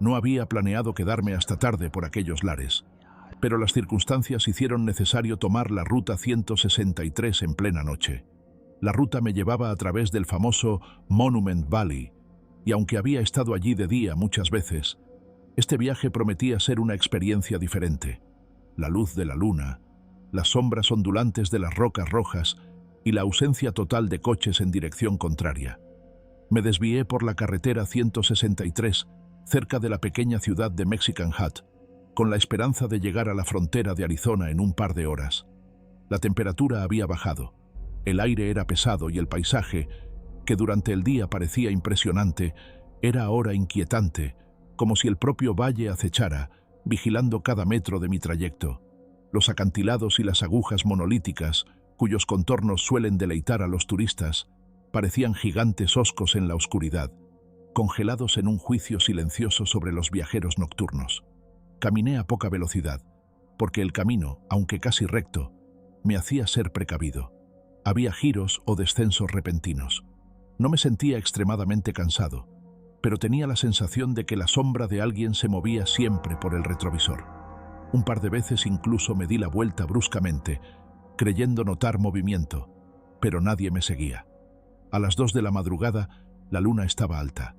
No había planeado quedarme hasta tarde por aquellos lares, pero las circunstancias hicieron necesario tomar la ruta 163 en plena noche. La ruta me llevaba a través del famoso Monument Valley, y aunque había estado allí de día muchas veces, este viaje prometía ser una experiencia diferente. La luz de la luna, las sombras ondulantes de las rocas rojas y la ausencia total de coches en dirección contraria. Me desvié por la carretera 163, cerca de la pequeña ciudad de Mexican Hat, con la esperanza de llegar a la frontera de Arizona en un par de horas. La temperatura había bajado, el aire era pesado y el paisaje, que durante el día parecía impresionante, era ahora inquietante, como si el propio valle acechara, vigilando cada metro de mi trayecto. Los acantilados y las agujas monolíticas, cuyos contornos suelen deleitar a los turistas, parecían gigantes hoscos en la oscuridad, congelados en un juicio silencioso sobre los viajeros nocturnos. Caminé a poca velocidad, porque el camino, aunque casi recto, me hacía ser precavido. Había giros o descensos repentinos. No me sentía extremadamente cansado, pero tenía la sensación de que la sombra de alguien se movía siempre por el retrovisor. Un par de veces incluso me di la vuelta bruscamente, creyendo notar movimiento, pero nadie me seguía. A las 2 de la madrugada, la luna estaba alta.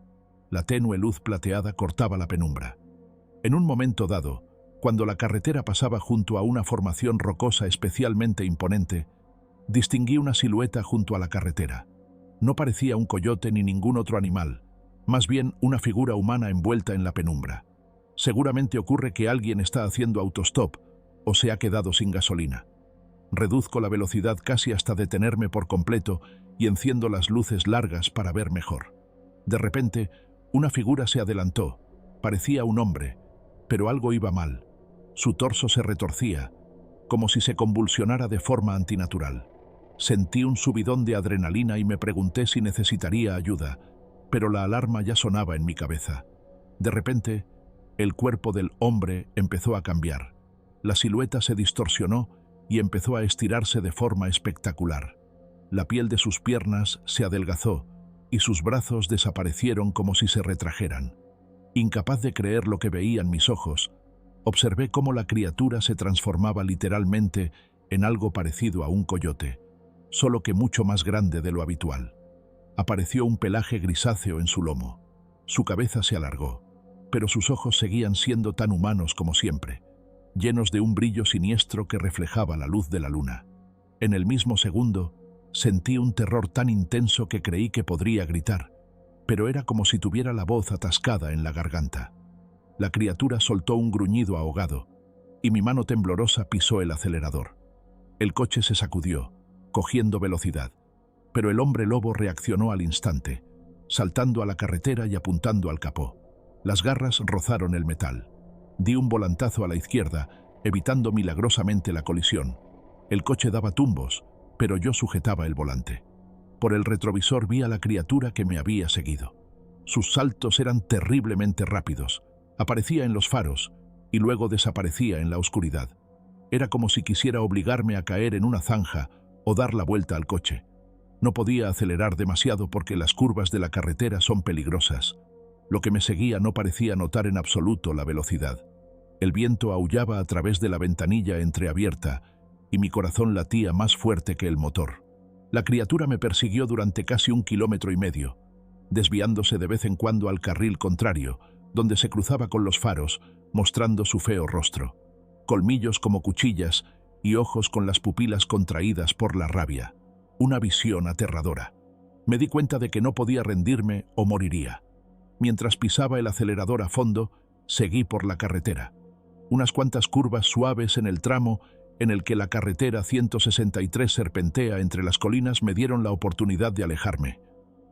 La tenue luz plateada cortaba la penumbra. En un momento dado, cuando la carretera pasaba junto a una formación rocosa especialmente imponente, distinguí una silueta junto a la carretera. No parecía un coyote ni ningún otro animal, más bien una figura humana envuelta en la penumbra. Seguramente ocurre que alguien está haciendo autostop o se ha quedado sin gasolina. Reduzco la velocidad casi hasta detenerme por completo y enciendo las luces largas para ver mejor. De repente, una figura se adelantó. Parecía un hombre, pero algo iba mal. Su torso se retorcía, como si se convulsionara de forma antinatural. Sentí un subidón de adrenalina y me pregunté si necesitaría ayuda, pero la alarma ya sonaba en mi cabeza. De repente, el cuerpo del hombre empezó a cambiar. La silueta se distorsionó y empezó a estirarse de forma espectacular. La piel de sus piernas se adelgazó y sus brazos desaparecieron como si se retrajeran. Incapaz de creer lo que veían mis ojos, observé cómo la criatura se transformaba literalmente en algo parecido a un coyote, solo que mucho más grande de lo habitual. Apareció un pelaje grisáceo en su lomo. Su cabeza se alargó, pero sus ojos seguían siendo tan humanos como siempre, llenos de un brillo siniestro que reflejaba la luz de la luna. En el mismo segundo, sentí un terror tan intenso que creí que podría gritar, pero era como si tuviera la voz atascada en la garganta. La criatura soltó un gruñido ahogado, y mi mano temblorosa pisó el acelerador. El coche se sacudió, cogiendo velocidad, pero el hombre lobo reaccionó al instante, saltando a la carretera y apuntando al capó. Las garras rozaron el metal. Di un volantazo a la izquierda, evitando milagrosamente la colisión. El coche daba tumbos, pero yo sujetaba el volante. Por el retrovisor vi a la criatura que me había seguido. Sus saltos eran terriblemente rápidos. Aparecía en los faros y luego desaparecía en la oscuridad. Era como si quisiera obligarme a caer en una zanja o dar la vuelta al coche. No podía acelerar demasiado porque las curvas de la carretera son peligrosas. Lo que me seguía no parecía notar en absoluto la velocidad. El viento aullaba a través de la ventanilla entreabierta y mi corazón latía más fuerte que el motor. La criatura me persiguió durante casi 1,5 kilómetros, desviándose de vez en cuando al carril contrario, donde se cruzaba con los faros, mostrando su feo rostro, colmillos como cuchillas y ojos con las pupilas contraídas por la rabia. Una visión aterradora. Me di cuenta de que no podía rendirme o moriría. Mientras pisaba el acelerador a fondo, seguí por la carretera. Unas cuantas curvas suaves en el tramo en el que la carretera 163 serpentea entre las colinas me dieron la oportunidad de alejarme.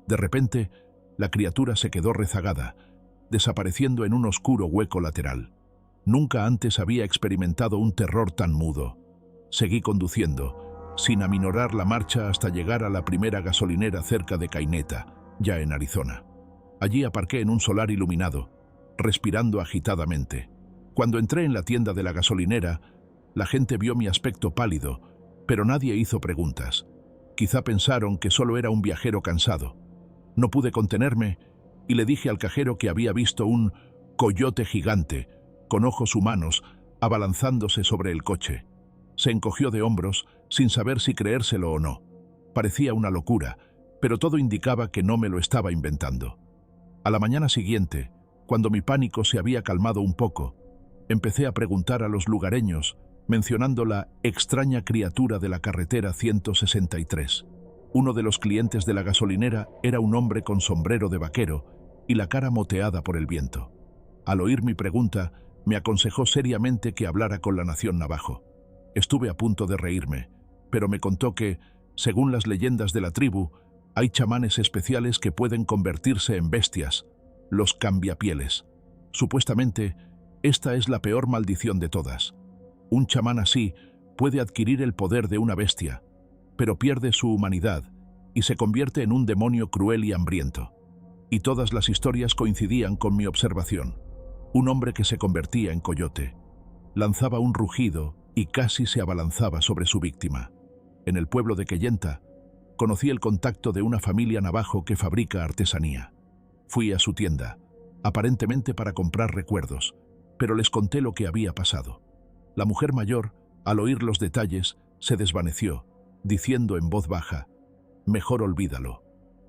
De repente, la criatura se quedó rezagada, desapareciendo en un oscuro hueco lateral. Nunca antes había experimentado un terror tan mudo. Seguí conduciendo, sin aminorar la marcha hasta llegar a la primera gasolinera cerca de Caineta, ya en Arizona. Allí aparqué en un solar iluminado, respirando agitadamente. Cuando entré en la tienda de la gasolinera, la gente vio mi aspecto pálido, pero nadie hizo preguntas. Quizá pensaron que solo era un viajero cansado. No pude contenerme y le dije al cajero que había visto un coyote gigante, con ojos humanos, abalanzándose sobre el coche. Se encogió de hombros, sin saber si creérselo o no. Parecía una locura, pero todo indicaba que no me lo estaba inventando. A la mañana siguiente, cuando mi pánico se había calmado un poco, empecé a preguntar a los lugareños, mencionando la extraña criatura de la carretera 163. Uno de los clientes de la gasolinera era un hombre con sombrero de vaquero y la cara moteada por el viento. Al oír mi pregunta, me aconsejó seriamente que hablara con la nación navajo. Estuve a punto de reírme, pero me contó que, según las leyendas de la tribu, hay chamanes especiales que pueden convertirse en bestias, los cambiapieles. Supuestamente, esta es la peor maldición de todas. Un chamán así puede adquirir el poder de una bestia, pero pierde su humanidad y se convierte en un demonio cruel y hambriento. Y todas las historias coincidían con mi observación. Un hombre que se convertía en coyote. Lanzaba un rugido y casi se abalanzaba sobre su víctima. En el pueblo de Keyenta, conocí el contacto de una familia navajo que fabrica artesanía. Fui a su tienda, aparentemente para comprar recuerdos, pero les conté lo que había pasado. La mujer mayor, al oír los detalles, se desvaneció, diciendo en voz baja: «Mejor olvídalo.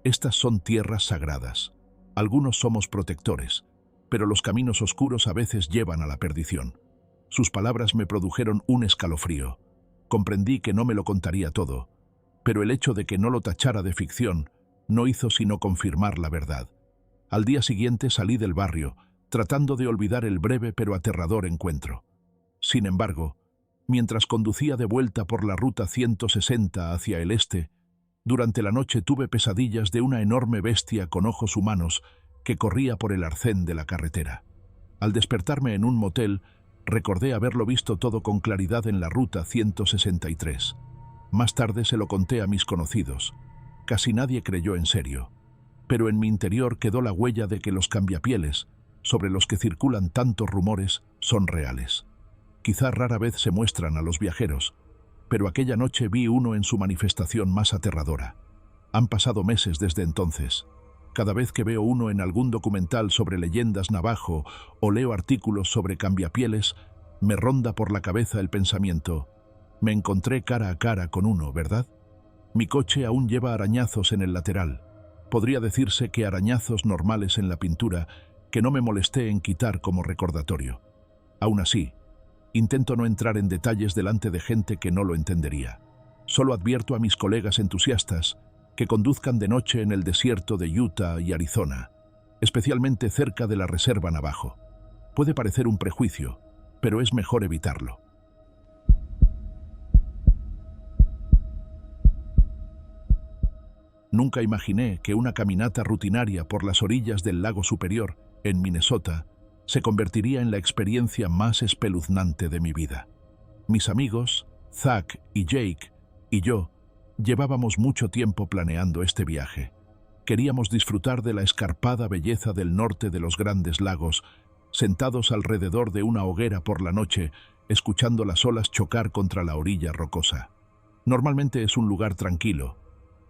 Estas son tierras sagradas. Algunos somos protectores, pero los caminos oscuros a veces llevan a la perdición». Sus palabras me produjeron un escalofrío. Comprendí que no me lo contaría todo, pero el hecho de que no lo tachara de ficción no hizo sino confirmar la verdad. Al día siguiente salí del barrio, tratando de olvidar el breve pero aterrador encuentro. Sin embargo, mientras conducía de vuelta por la ruta 160 hacia el este, durante la noche tuve pesadillas de una enorme bestia con ojos humanos que corría por el arcén de la carretera. Al despertarme en un motel, recordé haberlo visto todo con claridad en la ruta 163. Más tarde se lo conté a mis conocidos. Casi nadie creyó en serio, pero en mi interior quedó la huella de que los cambiapieles, sobre los que circulan tantos rumores, son reales. Quizá rara vez se muestran a los viajeros, pero aquella noche vi uno en su manifestación más aterradora. Han pasado meses desde entonces. Cada vez que veo uno en algún documental sobre leyendas navajo o leo artículos sobre cambiapieles, me ronda por la cabeza el pensamiento: me encontré cara a cara con uno, ¿verdad? Mi coche aún lleva arañazos en el lateral. Podría decirse que arañazos normales en la pintura que no me molesté en quitar como recordatorio. Aún así, intento no entrar en detalles delante de gente que no lo entendería. Solo advierto a mis colegas entusiastas que conduzcan de noche en el desierto de Utah y Arizona, especialmente cerca de la Reserva Navajo. Puede parecer un prejuicio, pero es mejor evitarlo. Nunca imaginé que una caminata rutinaria por las orillas del lago Superior, en Minnesota, se convertiría en la experiencia más espeluznante de mi vida. Mis amigos, Zach y Jake, y yo, llevábamos mucho tiempo planeando este viaje. Queríamos disfrutar de la escarpada belleza del norte de los Grandes Lagos, sentados alrededor de una hoguera por la noche, escuchando las olas chocar contra la orilla rocosa. Normalmente es un lugar tranquilo,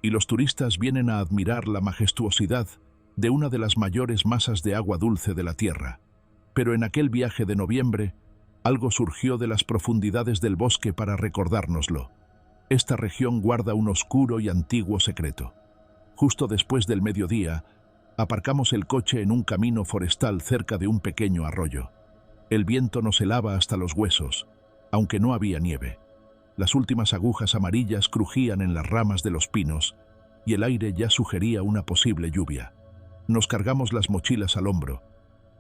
y los turistas vienen a admirar la majestuosidad de una de las mayores masas de agua dulce de la Tierra. Pero en aquel viaje de noviembre, algo surgió de las profundidades del bosque para recordárnoslo. Esta región guarda un oscuro y antiguo secreto. Justo después del mediodía, aparcamos el coche en un camino forestal cerca de un pequeño arroyo. El viento nos helaba hasta los huesos, aunque no había nieve. Las últimas agujas amarillas crujían en las ramas de los pinos y el aire ya sugería una posible lluvia. Nos cargamos las mochilas al hombro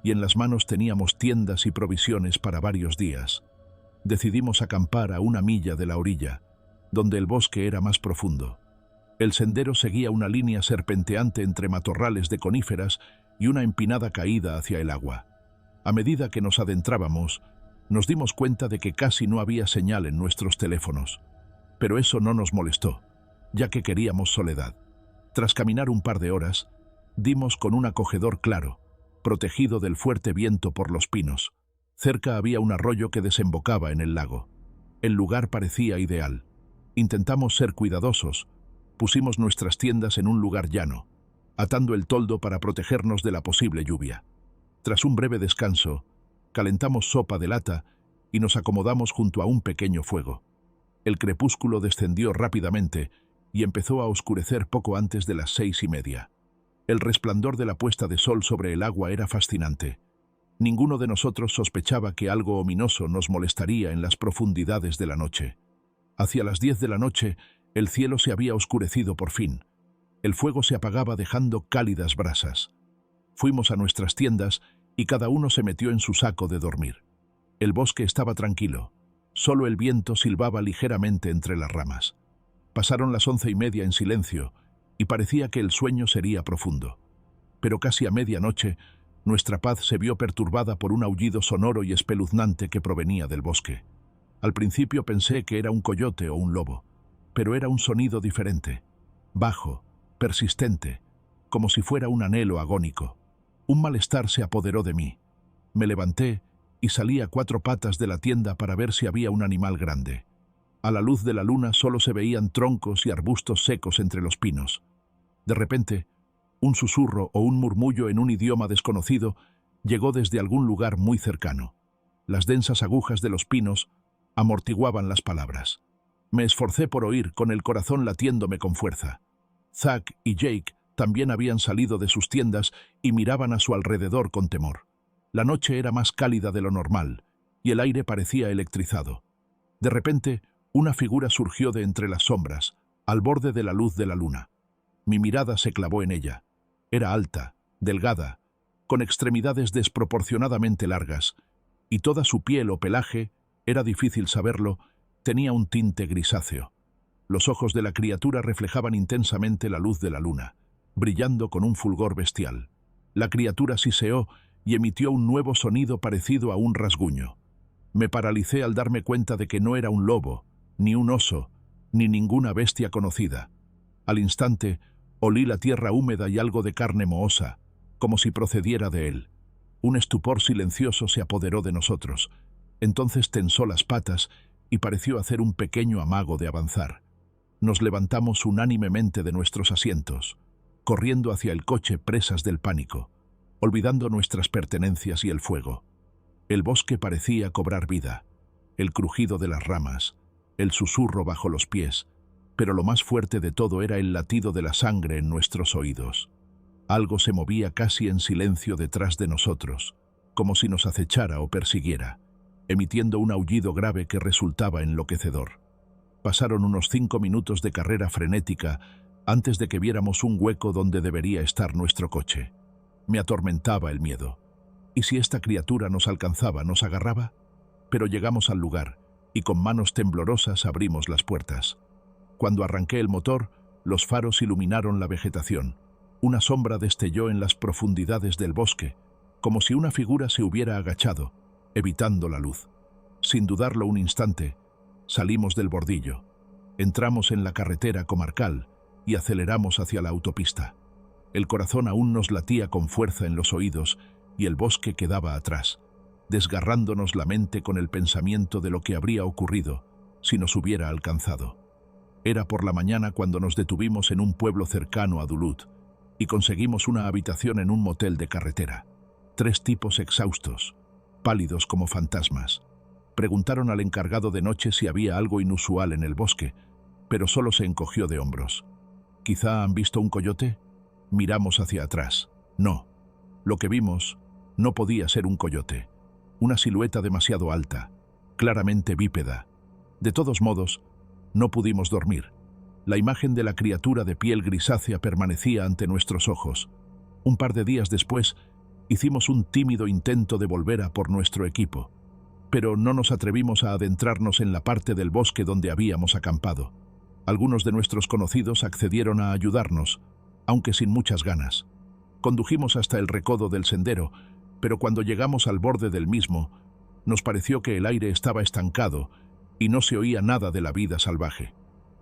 y en las manos teníamos tiendas y provisiones para varios días. Decidimos acampar a una milla de la orilla, donde el bosque era más profundo. El sendero seguía una línea serpenteante entre matorrales de coníferas y una empinada caída hacia el agua. A medida que nos adentrábamos, nos dimos cuenta de que casi no había señal en nuestros teléfonos. Pero eso no nos molestó, ya que queríamos soledad. Tras caminar un par de horas, dimos con un acogedor claro, protegido del fuerte viento por los pinos. Cerca había un arroyo que desembocaba en el lago. El lugar parecía ideal. Intentamos ser cuidadosos. Pusimos nuestras tiendas en un lugar llano, atando el toldo para protegernos de la posible lluvia. Tras un breve descanso, calentamos sopa de lata y nos acomodamos junto a un pequeño fuego. El crepúsculo descendió rápidamente y empezó a oscurecer poco antes de las 6:30. El resplandor de la puesta de sol sobre el agua era fascinante. Ninguno de nosotros sospechaba que algo ominoso nos molestaría en las profundidades de la noche. Hacia las 10 de la noche, el cielo se había oscurecido por fin. El fuego se apagaba dejando cálidas brasas. Fuimos a nuestras tiendas y cada uno se metió en su saco de dormir. El bosque estaba tranquilo. Solo el viento silbaba ligeramente entre las ramas. Pasaron las 11:30 en silencio y parecía que el sueño sería profundo. Pero casi a medianoche, nuestra paz se vio perturbada por un aullido sonoro y espeluznante que provenía del bosque. Al principio pensé que era un coyote o un lobo, pero era un sonido diferente, bajo, persistente, como si fuera un anhelo agónico. Un malestar se apoderó de mí. Me levanté y salí a 4 patas de la tienda para ver si había un animal grande. A la luz de la luna solo se veían troncos y arbustos secos entre los pinos. De repente, un susurro o un murmullo en un idioma desconocido llegó desde algún lugar muy cercano. Las densas agujas de los pinos amortiguaban las palabras. Me esforcé por oír, con el corazón latiéndome con fuerza. Zack y Jake también habían salido de sus tiendas y miraban a su alrededor con temor. La noche era más cálida de lo normal y el aire parecía electrizado. De repente, una figura surgió de entre las sombras, al borde de la luz de la luna. Mi mirada se clavó en ella. Era alta, delgada, con extremidades desproporcionadamente largas, y toda su piel o pelaje, era difícil saberlo, tenía un tinte grisáceo. Los ojos de la criatura reflejaban intensamente la luz de la luna, brillando con un fulgor bestial. La criatura siseó y emitió un nuevo sonido parecido a un rasguño. Me paralicé al darme cuenta de que no era un lobo, ni un oso, ni ninguna bestia conocida. Al instante, olí la tierra húmeda y algo de carne mohosa, como si procediera de él. Un estupor silencioso se apoderó de nosotros. Entonces tensó las patas y pareció hacer un pequeño amago de avanzar. Nos levantamos unánimemente de nuestros asientos, corriendo hacia el coche presas del pánico, olvidando nuestras pertenencias y el fuego. El bosque parecía cobrar vida, el crujido de las ramas, el susurro bajo los pies, pero lo más fuerte de todo era el latido de la sangre en nuestros oídos. Algo se movía casi en silencio detrás de nosotros, como si nos acechara o persiguiera, emitiendo un aullido grave que resultaba enloquecedor. Pasaron unos 5 minutos de carrera frenética antes de que viéramos un hueco donde debería estar nuestro coche. Me atormentaba el miedo. ¿Y si esta criatura nos alcanzaba, nos agarraba? Pero llegamos al lugar y con manos temblorosas abrimos las puertas. Cuando arranqué el motor, los faros iluminaron la vegetación. Una sombra destelló en las profundidades del bosque, como si una figura se hubiera agachado, evitando la luz. Sin dudarlo un instante, salimos del bordillo. Entramos en la carretera comarcal y aceleramos hacia la autopista. El corazón aún nos latía con fuerza en los oídos y el bosque quedaba atrás, desgarrándonos la mente con el pensamiento de lo que habría ocurrido si nos hubiera alcanzado. Era por la mañana cuando nos detuvimos en un pueblo cercano a Duluth y conseguimos una habitación en un motel de carretera. 3 tipos exhaustos, pálidos como fantasmas. Preguntaron al encargado de noche si había algo inusual en el bosque, pero solo se encogió de hombros. ¿Quizá han visto un coyote? Miramos hacia atrás. No. Lo que vimos no podía ser un coyote. Una silueta demasiado alta, claramente bípeda. De todos modos, no pudimos dormir. La imagen de la criatura de piel grisácea permanecía ante nuestros ojos. Un par de días después, hicimos un tímido intento de volver a por nuestro equipo, pero no nos atrevimos a adentrarnos en la parte del bosque donde habíamos acampado. Algunos de nuestros conocidos accedieron a ayudarnos, aunque sin muchas ganas. Condujimos hasta el recodo del sendero, pero cuando llegamos al borde del mismo, nos pareció que el aire estaba estancado y no se oía nada de la vida salvaje.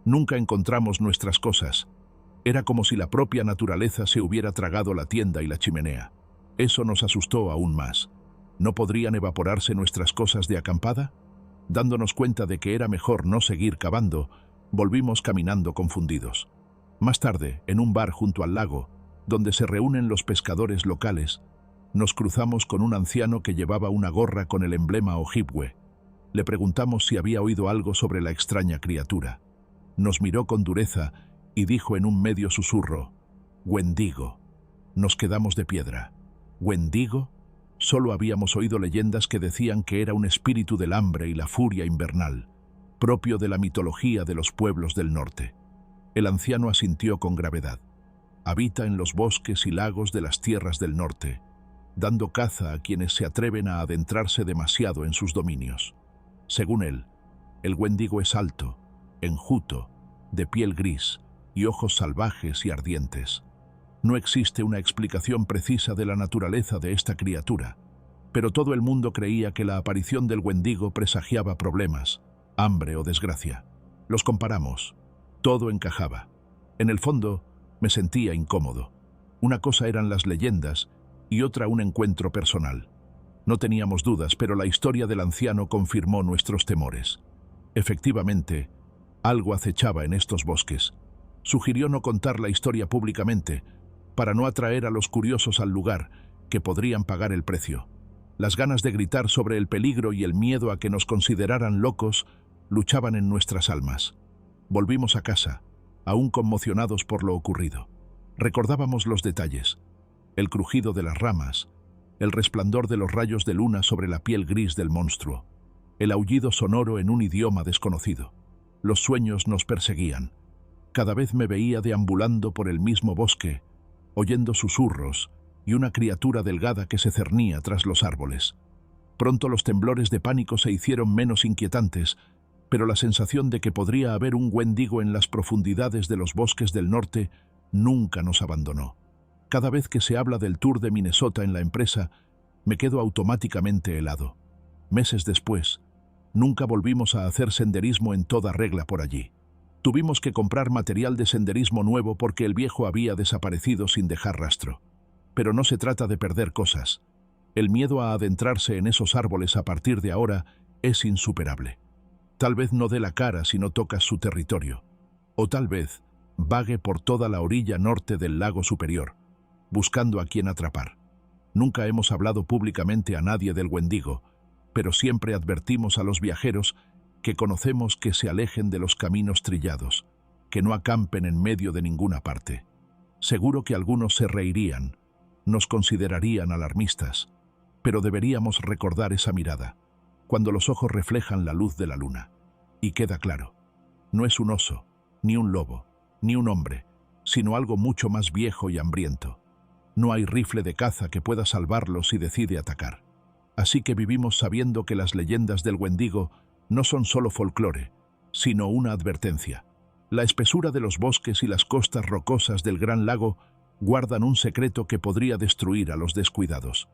Nunca encontramos nuestras cosas. Era como si la propia naturaleza se hubiera tragado la tienda y la chimenea. Eso nos asustó aún más. ¿No podrían evaporarse nuestras cosas de acampada? Dándonos cuenta de que era mejor no seguir cavando, volvimos caminando confundidos. Más tarde, en un bar junto al lago, donde se reúnen los pescadores locales, Nos cruzamos con un anciano que llevaba una gorra con el emblema Ojibwe. Le preguntamos si había oído algo sobre la extraña criatura. Nos miró con dureza y dijo en un medio susurro: «Wendigo». Nos quedamos de piedra. ¿Wendigo? Solo habíamos oído leyendas que decían que era un espíritu del hambre y la furia invernal, propio de la mitología de los pueblos del norte. El anciano asintió con gravedad. Habita en los bosques y lagos de las tierras del norte, dando caza a quienes se atreven a adentrarse demasiado en sus dominios. Según él, el Wendigo es alto, enjuto, de piel gris y ojos salvajes y ardientes. No existe una explicación precisa de la naturaleza de esta criatura, pero todo el mundo creía que la aparición del Wendigo presagiaba problemas, hambre o desgracia. Los comparamos. Todo encajaba. En el fondo, me sentía incómodo. Una cosa eran las leyendas y otra un encuentro personal. No teníamos dudas, pero la historia del anciano confirmó nuestros temores. Efectivamente, algo acechaba en estos bosques. Sugirió no contar la historia públicamente, para no atraer a los curiosos al lugar, que podrían pagar el precio. Las ganas de gritar sobre el peligro y el miedo a que nos consideraran locos luchaban en nuestras almas. Volvimos a casa, aún conmocionados por lo ocurrido. Recordábamos los detalles: el crujido de las ramas, el resplandor de los rayos de luna sobre la piel gris del monstruo, el aullido sonoro en un idioma desconocido. Los sueños nos perseguían. Cada vez me veía deambulando por el mismo bosque, oyendo susurros y una criatura delgada que se cernía tras los árboles. Pronto los temblores de pánico se hicieron menos inquietantes, pero la sensación de que podría haber un Wendigo en las profundidades de los bosques del norte nunca nos abandonó. Cada vez que se habla del Tour de Minnesota en la empresa, me quedo automáticamente helado. Meses después, nunca volvimos a hacer senderismo en toda regla por allí. Tuvimos que comprar material de senderismo nuevo porque el viejo había desaparecido sin dejar rastro. Pero no se trata de perder cosas. El miedo a adentrarse en esos árboles a partir de ahora es insuperable. Tal vez no dé la cara si no tocas su territorio. O tal vez vague por toda la orilla norte del lago superior, buscando a quien atrapar. Nunca hemos hablado públicamente a nadie del Wendigo, pero siempre advertimos a los viajeros que conocemos que se alejen de los caminos trillados, que no acampen en medio de ninguna parte. Seguro que algunos se reirían, nos considerarían alarmistas, pero deberíamos recordar esa mirada, cuando los ojos reflejan la luz de la luna. Y queda claro, no es un oso, ni un lobo, ni un hombre, sino algo mucho más viejo y hambriento. No hay rifle de caza que pueda salvarlo si decide atacar. Así que vivimos sabiendo que las leyendas del Wendigo no son solo folclore, sino una advertencia. La espesura de los bosques y las costas rocosas del Gran Lago guardan un secreto que podría destruir a los descuidados.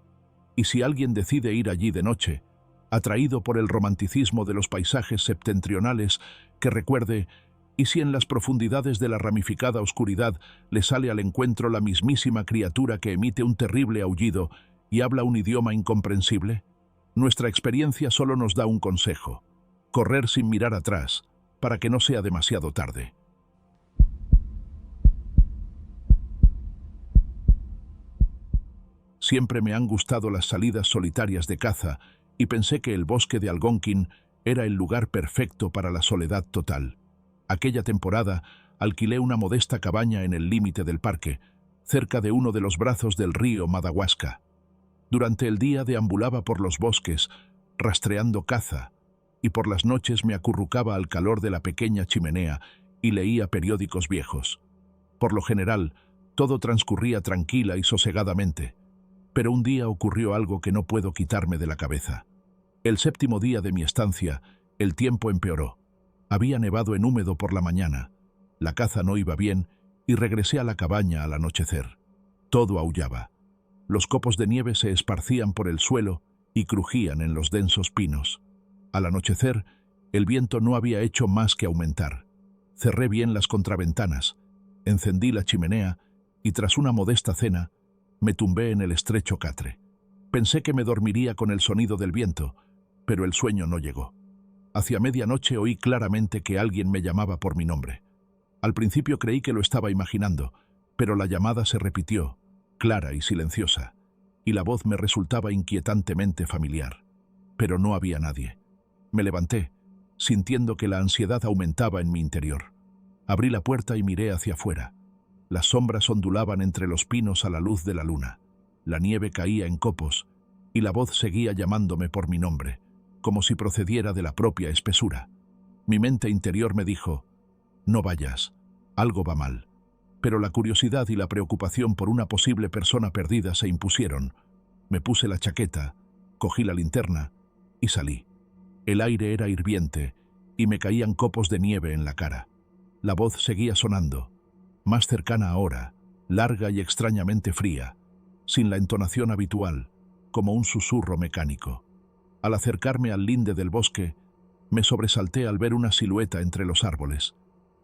Y si alguien decide ir allí de noche, atraído por el romanticismo de los paisajes septentrionales, que recuerde, ¿y si en las profundidades de la ramificada oscuridad le sale al encuentro la mismísima criatura que emite un terrible aullido y habla un idioma incomprensible? Nuestra experiencia solo nos da un consejo: correr sin mirar atrás, para que no sea demasiado tarde. Siempre me han gustado las salidas solitarias de caza y pensé que el bosque de Algonquin era el lugar perfecto para la soledad total. Aquella temporada alquilé una modesta cabaña en el límite del parque, cerca de uno de los brazos del río Madawaska. Durante el día deambulaba por los bosques, rastreando caza, y por las noches me acurrucaba al calor de la pequeña chimenea y leía periódicos viejos. Por lo general, todo transcurría tranquila y sosegadamente, pero un día ocurrió algo que no puedo quitarme de la cabeza. El 7º día de mi estancia, el tiempo empeoró. Había nevado en húmedo por la mañana, la caza no iba bien y regresé a la cabaña al anochecer. Todo aullaba. Los copos de nieve se esparcían por el suelo y crujían en los densos pinos. Al anochecer, el viento no había hecho más que aumentar. Cerré bien las contraventanas, encendí la chimenea y tras una modesta cena, me tumbé en el estrecho catre. Pensé que me dormiría con el sonido del viento, pero el sueño no llegó. Hacia medianoche oí claramente que alguien me llamaba por mi nombre. Al principio creí que lo estaba imaginando, pero la llamada se repitió, clara y silenciosa, y la voz me resultaba inquietantemente familiar. Pero no había nadie. Me levanté, sintiendo que la ansiedad aumentaba en mi interior. Abrí la puerta y miré hacia afuera. Las sombras ondulaban entre los pinos a la luz de la luna. La nieve caía en copos, y la voz seguía llamándome por mi nombre, como si procediera de la propia espesura. Mi mente interior me dijo: «No vayas, algo va mal». Pero la curiosidad y la preocupación por una posible persona perdida se impusieron. Me puse la chaqueta, cogí la linterna y salí. El aire era hirviente y me caían copos de nieve en la cara. La voz seguía sonando, más cercana ahora, larga y extrañamente fría, sin la entonación habitual, como un susurro mecánico. Al acercarme al linde del bosque, me sobresalté al ver una silueta entre los árboles.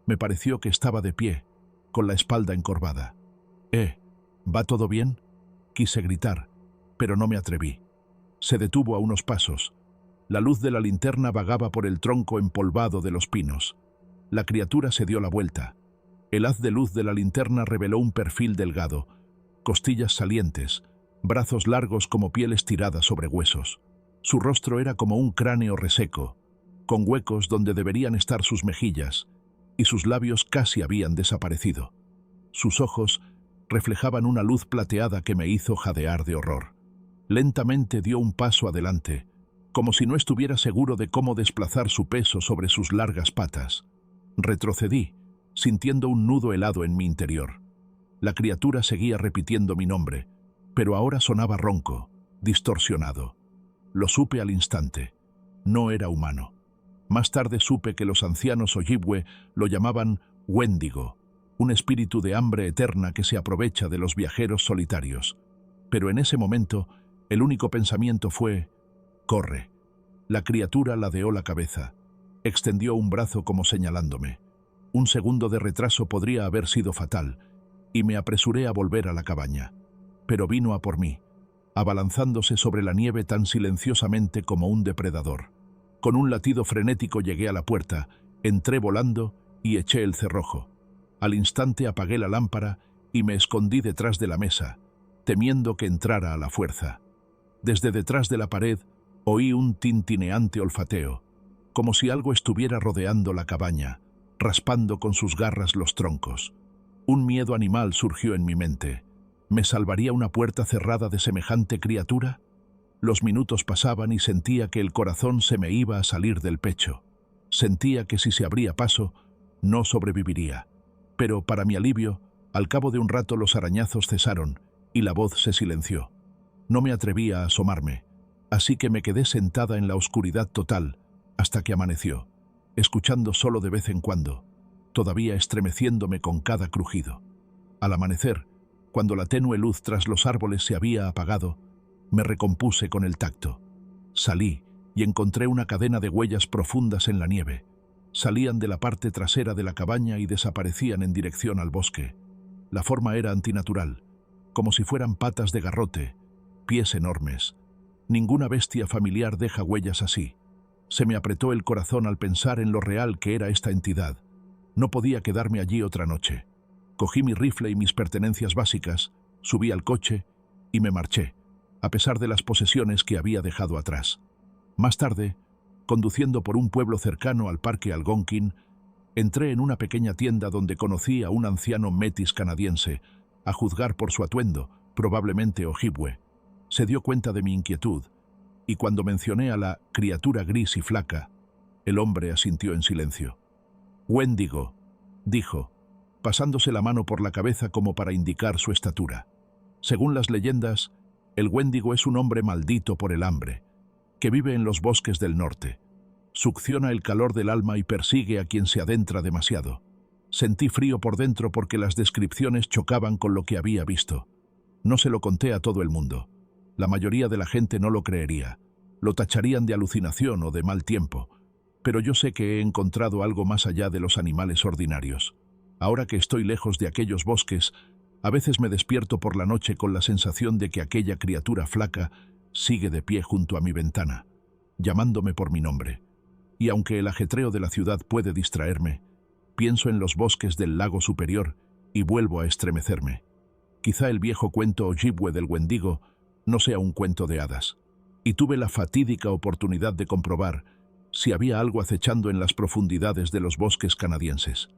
Me pareció que estaba de pie, con la espalda encorvada. ¿Va todo bien?», quise gritar, pero no me atreví. Se detuvo a unos pasos. La luz de la linterna vagaba por el tronco empolvado de los pinos. La criatura se dio la vuelta. El haz de luz de la linterna reveló un perfil delgado, costillas salientes, brazos largos como piel estirada sobre huesos. Su rostro era como un cráneo reseco, con huecos donde deberían estar sus mejillas, y sus labios casi habían desaparecido. Sus ojos reflejaban una luz plateada que me hizo jadear de horror. Lentamente dio un paso adelante, como si no estuviera seguro de cómo desplazar su peso sobre sus largas patas. Retrocedí, sintiendo un nudo helado en mi interior. La criatura seguía repitiendo mi nombre, pero ahora sonaba ronco, distorsionado. Lo supe al instante. No era humano. Más tarde supe que los ancianos Ojibwe lo llamaban Wendigo, un espíritu de hambre eterna que se aprovecha de los viajeros solitarios. Pero en ese momento, el único pensamiento fue: «Corre». La criatura ladeó la cabeza, extendió un brazo como señalándome. Un segundo de retraso podría haber sido fatal, y me apresuré a volver a la cabaña. Pero vino a por mí, abalanzándose sobre la nieve tan silenciosamente como un depredador. Con un latido frenético llegué a la puerta, entré volando y eché el cerrojo. Al instante apagué la lámpara y me escondí detrás de la mesa, temiendo que entrara a la fuerza. Desde detrás de la pared oí un tintineante olfateo, como si algo estuviera rodeando la cabaña, raspando con sus garras los troncos. Un miedo animal surgió en mi mente. ¿Me salvaría una puerta cerrada de semejante criatura? Los minutos pasaban y sentía que el corazón se me iba a salir del pecho. Sentía que si se abría paso, no sobreviviría. Pero, para mi alivio, al cabo de un rato los arañazos cesaron y la voz se silenció. No me atrevía a asomarme, así que me quedé sentada en la oscuridad total hasta que amaneció, escuchando solo de vez en cuando, todavía estremeciéndome con cada crujido. Al amanecer, cuando la tenue luz tras los árboles se había apagado, me recompuse con el tacto. Salí y encontré una cadena de huellas profundas en la nieve. Salían de la parte trasera de la cabaña y desaparecían en dirección al bosque. La forma era antinatural, como si fueran patas de garrote, pies enormes. Ninguna bestia familiar deja huellas así. Se me apretó el corazón al pensar en lo real que era esta entidad. No podía quedarme allí otra noche. Cogí mi rifle y mis pertenencias básicas, subí al coche y me marché, a pesar de las posesiones que había dejado atrás. Más tarde, conduciendo por un pueblo cercano al parque Algonquin, entré en una pequeña tienda donde conocí a un anciano metis canadiense, a juzgar por su atuendo, probablemente Ojibwe. Se dio cuenta de mi inquietud, y cuando mencioné a la criatura gris y flaca, el hombre asintió en silencio. «Wendigo», dijo, pasándose la mano por la cabeza como para indicar su estatura. Según las leyendas, el Wendigo es un hombre maldito por el hambre, que vive en los bosques del norte. Succiona el calor del alma y persigue a quien se adentra demasiado. Sentí frío por dentro porque las descripciones chocaban con lo que había visto. No se lo conté a todo el mundo. La mayoría de la gente no lo creería. Lo tacharían de alucinación o de mal tiempo. Pero yo sé que he encontrado algo más allá de los animales ordinarios. Ahora que estoy lejos de aquellos bosques, a veces me despierto por la noche con la sensación de que aquella criatura flaca sigue de pie junto a mi ventana, llamándome por mi nombre. Y aunque el ajetreo de la ciudad puede distraerme, pienso en los bosques del lago superior y vuelvo a estremecerme. Quizá el viejo cuento Ojibwe del Wendigo no sea un cuento de hadas. Y tuve la fatídica oportunidad de comprobar si había algo acechando en las profundidades de los bosques canadienses.